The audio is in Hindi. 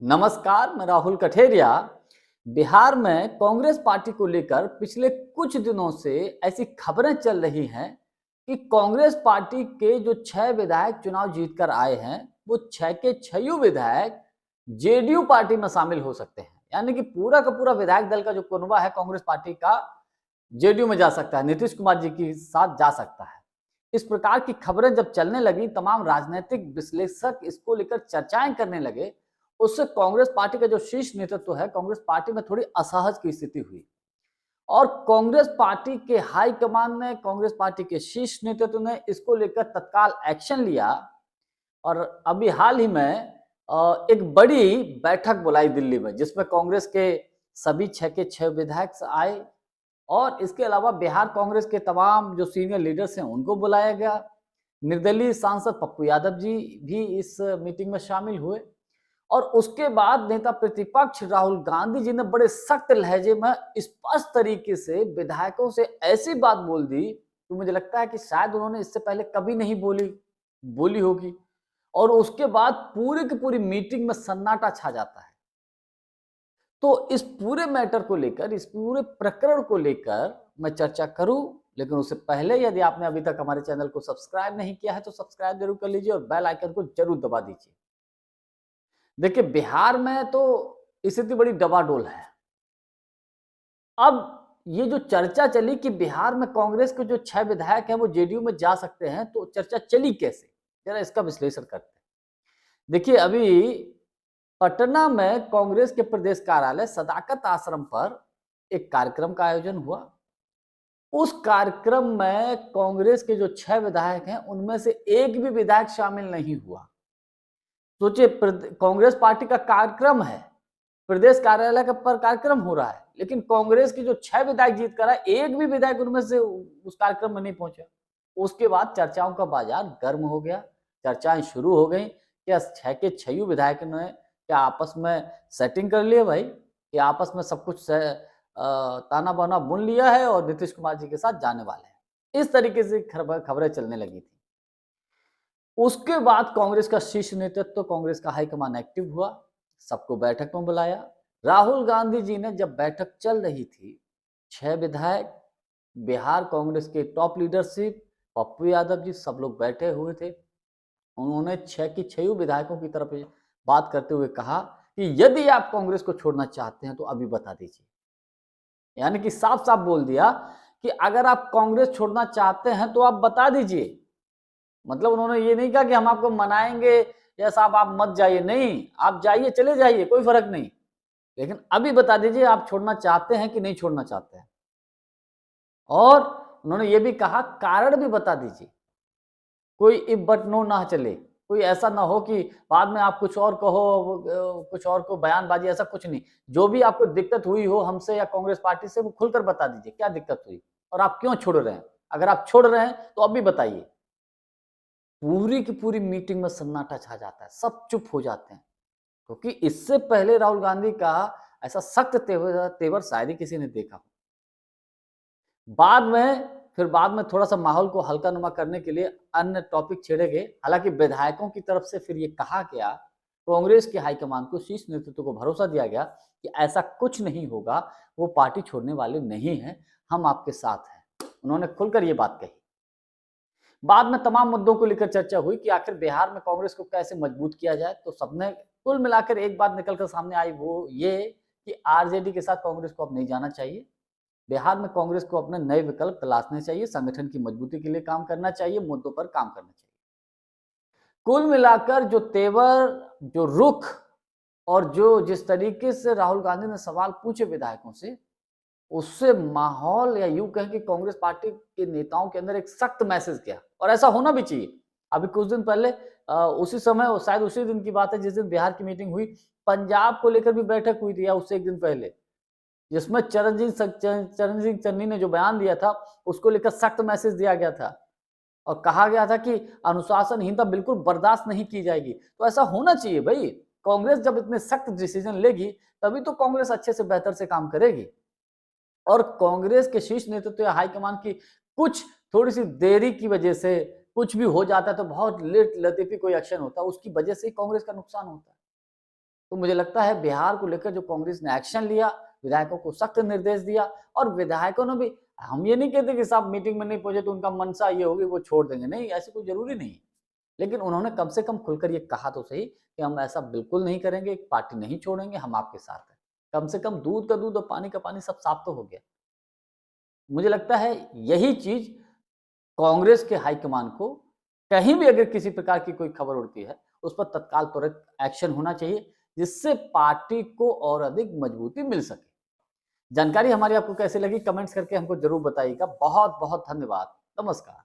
नमस्कार, मैं राहुल कठेरिया। बिहार में कांग्रेस पार्टी को लेकर पिछले कुछ दिनों से ऐसी खबरें चल रही हैं कि कांग्रेस पार्टी के जो 6 विधायक चुनाव जीतकर आए हैं, वो 6 के 6 विधायक जेडीयू पार्टी में शामिल हो सकते हैं। यानी कि पूरा का पूरा विधायक दल का जो कुनबा है कांग्रेस पार्टी का, जेडीयू में जा सकता है, नीतीश कुमार जी के साथ जा सकता है। इस प्रकार की खबरें जब चलने लगी, तमाम राजनीतिक विश्लेषक इसको लेकर चर्चाएं करने लगे। उससे कांग्रेस पार्टी का जो शीर्ष नेतृत्व है, कांग्रेस पार्टी में थोड़ी असहज की स्थिति हुई और कांग्रेस पार्टी के हाईकमान ने, कांग्रेस पार्टी के शीर्ष नेतृत्व ने इसको लेकर तत्काल एक्शन लिया और अभी हाल ही में एक बड़ी बैठक बुलाई दिल्ली में, जिसमें कांग्रेस के सभी 6 के 6 विधायक आए और इसके अलावा बिहार कांग्रेस के तमाम जो सीनियर लीडर्स हैं उनको बुलाया गया। निर्दलीय सांसद पप्पू यादव जी भी इस मीटिंग में शामिल हुए और उसके बाद नेता प्रतिपक्ष राहुल गांधी जी ने बड़े सख्त लहजे में स्पष्ट तरीके से विधायकों से ऐसी बात बोल दी कि मुझे लगता है कि शायद उन्होंने इससे पहले कभी नहीं बोली होगी। और उसके बाद पूरी की पूरी मीटिंग में सन्नाटा छा जाता है। तो इस पूरे मैटर को लेकर, इस पूरे प्रकरण को लेकर मैं चर्चा करूं, लेकिन उससे पहले यदि आपने अभी तक हमारे चैनल को सब्सक्राइब नहीं किया है तो सब्सक्राइब जरूर कर लीजिए और बेल आइकन को जरूर दबा दीजिए। देखिए, बिहार में तो स्थिति बड़ी डबाडोल है। अब ये जो चर्चा चली कि बिहार में कांग्रेस के जो 6 विधायक हैं वो जेडीयू में जा सकते हैं, तो चर्चा चली कैसे, जरा इसका विश्लेषण करते हैं। देखिए, अभी पटना में कांग्रेस के प्रदेश कार्यालय सदाकत आश्रम पर एक कार्यक्रम का आयोजन हुआ। उस कार्यक्रम में कांग्रेस के जो 6 विधायक हैं उनमें से एक भी विधायक शामिल नहीं हुआ। सोचिए, कांग्रेस पार्टी का कार्यक्रम है, प्रदेश कार्यालय का पर कार्यक्रम हो रहा है, लेकिन कांग्रेस के जो 6 विधायक जीत कर आए, एक भी विधायक उनमें से उस कार्यक्रम में नहीं पहुंचा। उसके बाद चर्चाओं का बाजार गर्म हो गया, चर्चाएं शुरू हो गई। क्या 6 के 6 विधायक ने क्या आपस में सेटिंग कर लिए भाई, कि आपस में सब कुछ ताना बाना बुन लिया है और नीतीश कुमार जी के साथ जाने वाले हैं? इस तरीके से खबरें चलने लगी थी। उसके बाद कांग्रेस का शीर्ष नेतृत्व, कांग्रेस का हाईकमान एक्टिव हुआ, सबको बैठक में बुलाया। राहुल गांधी जी ने, जब बैठक चल रही थी, 6 विधायक, बिहार कांग्रेस के टॉप लीडरशिप, पप्पू यादव जी, सब लोग बैठे हुए थे। उन्होंने 6 की 6 विधायकों की तरफ बात करते हुए कहा कि यदि आप कांग्रेस को छोड़ना चाहते हैं तो अभी बता दीजिए। यानी कि साफ साफ बोल दिया कि अगर आप कांग्रेस छोड़ना चाहते हैं तो आप बता दीजिए। मतलब उन्होंने ये नहीं कहा कि हम आपको मनाएंगे या साहब आप मत जाइए, नहीं, आप जाइए, चले जाइए, कोई फर्क नहीं, लेकिन अभी बता दीजिए आप छोड़ना चाहते हैं कि नहीं छोड़ना चाहते हैं। और उन्होंने ये भी कहा कारण भी बता दीजिए, कोई इफ बट नो ना चले, कोई ऐसा ना हो कि बाद में आप कुछ और कहो, कुछ और को बयानबाजी, ऐसा कुछ नहीं। जो भी आपको दिक्कत हुई हो हमसे या कांग्रेस पार्टी से, वो खुलकर बता दीजिए क्या दिक्कत हुई और आप क्यों छोड़ रहे हैं। अगर आप छोड़ रहे हैं तो अभी बताइए। पूरी की पूरी मीटिंग में सन्नाटा छा जाता है, सब चुप हो जाते हैं, क्योंकि इससे पहले राहुल गांधी का ऐसा सख्त तेवर शायद ही किसी ने देखा हो। बाद में थोड़ा सा माहौल को हल्का नुमा करने के लिए अन्य टॉपिक छेड़े गए। हालांकि विधायकों की तरफ से फिर ये कहा गया, कांग्रेस के हाईकमान को, शीर्ष नेतृत्व को भरोसा दिया गया कि ऐसा कुछ नहीं होगा, वो पार्टी छोड़ने वाले नहीं है, हम आपके साथ हैं। उन्होंने खुलकर ये बात कही। बाद में तमाम मुद्दों को लेकर चर्चा हुई कि आखिर बिहार में कांग्रेस को कैसे मजबूत किया जाए। तो सबने कुल मिलाकर एक बात निकलकर सामने आई, वो ये कि आरजेडी के साथ कांग्रेस को अब नहीं जाना चाहिए। बिहार में कांग्रेस को अपने नए विकल्प तलाशने चाहिए, संगठन की मजबूती के लिए काम करना चाहिए, मुद्दों पर काम करना चाहिए। कुल मिलाकर जो तेवर, जो रुख और जो जिस तरीके से राहुल गांधी ने सवाल पूछे विधायकों से, उससे माहौल, या यूं कहें कि कांग्रेस पार्टी के नेताओं के अंदर एक सख्त मैसेज गया, और ऐसा होना भी चाहिए। अभी कुछ दिन पहले उसी समय, शायद उसी दिन की बात है जिस दिन बिहार की मीटिंग हुई, पंजाब को लेकर भी बैठक हुई थी, या उससे एक दिन पहले, जिसमें चरणजीत चन्नी ने जो बयान दिया था उसको लेकर सख्त मैसेज दिया गया था और कहा गया था कि अनुशासनहीनता बिल्कुल बर्दाश्त नहीं की जाएगी। तो ऐसा होना चाहिए भाई। कांग्रेस जब इतने सख्त डिसीजन लेगी तभी तो कांग्रेस अच्छे से बेहतर से काम करेगी। और कांग्रेस के शीर्ष नेतृत्व या हाईकमान की कुछ थोड़ी सी देरी की वजह से कुछ भी हो जाता है, तो बहुत लेट लतीफी कोई एक्शन होता है, उसकी वजह से ही कांग्रेस का नुकसान होता है। तो मुझे लगता है बिहार को लेकर जो कांग्रेस ने एक्शन लिया, विधायकों को सख्त निर्देश दिया और विधायकों ने भी, हम ये नहीं कहते कि साहब मीटिंग में नहीं पहुंचे तो उनका मनसा ये होगी वो छोड़ देंगे, नहीं, ऐसे कोई जरूरी नहीं। लेकिन उन्होंने कम से कम खुलकर ये कहा तो सही कि हम ऐसा बिल्कुल नहीं करेंगे, पार्टी नहीं छोड़ेंगे, हम आपके साथ हैं। कम से कम दूध का दूध और पानी का पानी सब साफ तो हो गया। मुझे लगता है यही चीज कांग्रेस के हाईकमान को, कहीं भी अगर किसी प्रकार की कोई खबर उड़ती है उस पर तत्काल तुरंत एक्शन होना चाहिए, जिससे पार्टी को और अधिक मजबूती मिल सके। जानकारी हमारी आपको कैसी लगी कमेंट्स करके हमको जरूर बताइएगा। बहुत बहुत धन्यवाद। नमस्कार।